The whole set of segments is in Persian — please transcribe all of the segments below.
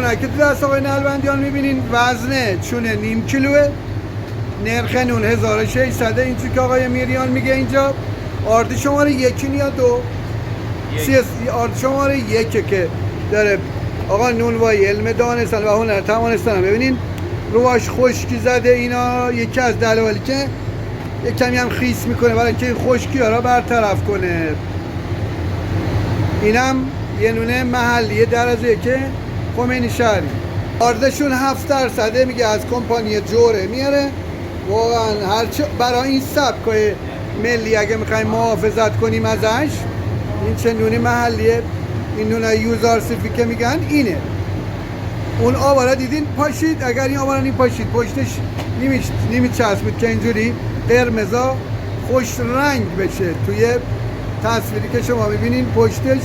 اونایی که تو دست آقای نلبندیان میبینین وزنه چونه نیم کیلوه، نرخ نون 1600. این چون که آقای میریان میگه اینجا آرد شماره 1 یا 2 آرد شماره 1 که داره آقا نونوایی علم دانستن و هنر توانستن. ببینین رواش خشکی زده، اینا یکی از دلایلی که یک کمی هم خیس میکنه برای اینکه خشکی ها را برطرف کنه. اینم یه نونه محلیه در از که خمینی شهری. آردشون 7% میگه از کمپانی جوره میاره. واقعا هرچه برای این سبکای ملی اگه میخوایم محافظت کنیم ازش، این چه نونی محلیه، این نونه یوزار سیفی که میگن اینه. اون آوارا دیدین پاشید، اگر این آوارا این پاشید پشتش نمیچسبید که اینجوری قرمزا خوش رنگ بشه. توی تصویری که شما میبینین پشتش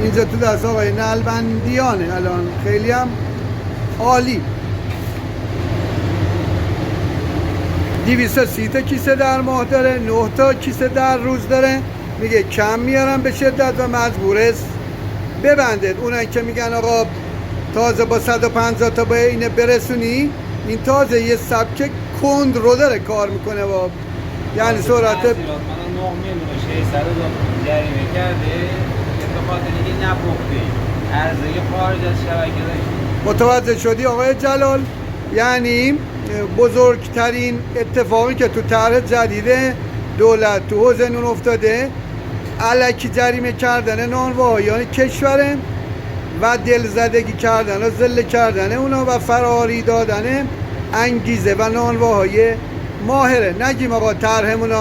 اینجا تو دست آقای نلبندیانه. الان خیلی هم عالی. 230 تا کیسه در ماه داره، 9 تا کیسه در روز داره. میگه کم میارم به شدت و مجبور است ببندید. اونایی که میگن آقا تازه با 150 تا با اینه برسونی، این تازه یه سبک کند رو داره کار میکنه با یعنی سرعت. من 9 میلیون 600 جریمه کرده به خاطر اینکه نپخته عرضه خارج از شبکه داشت. متوجه شدی آقای جلال؟ یعنی بزرگترین اتفاقی که تو طرح جدید دولت تو حوزه نون افتاده الکی جریمه کردن نانوایان کشوره و دلزدگی کردن و ذله کردن اونا و فراری دادن انگیزه و نانواهای ماهره. نگیم آقا طرحمون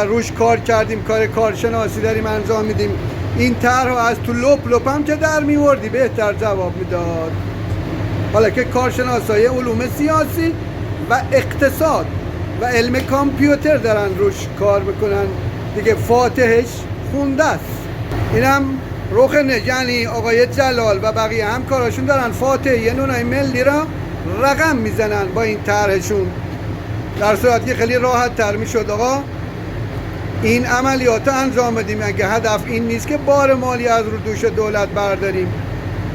روش کار کردیم، کار کارشناسی داریم انجام میدیم. این طرح از تو لپ هم که در میوردی بهتر جواب میداد. حالا که کارشناسای علوم سیاسی و اقتصاد و علم کامپیوتر دارن روش کار میکنن دیگه، فاتحش خونده است. اینم روخنه، یعنی آقای جلال و بقیه همکاراشون دارن فاتحه نونای ملی را رقم میزنن با این طرحشون، در صورتی که خیلی راحت تر میشد آقا این عملیات انجام بدیم. اگه هدف این نیست که بار مالی از رو دوش دولت برداریم،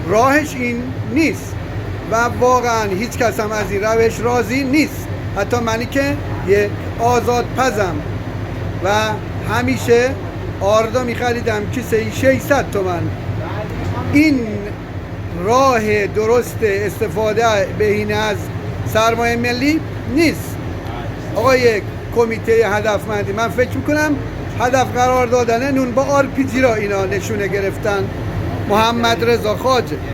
راهش این نیست و واقعا هیچ کس هم از این روش راضی نیست. حتی منی که یک آزاد پزم و همیشه آردا میخریدم کیسه 600 تومن. این راه درست استفاده بهینه از سرمایه ملی نیست. آقای کمیته هدفمندی، من فکر میکنم هدف قرار دادن نون با RPG را اینا نشونه گرفتن. محمد رضا خواجه.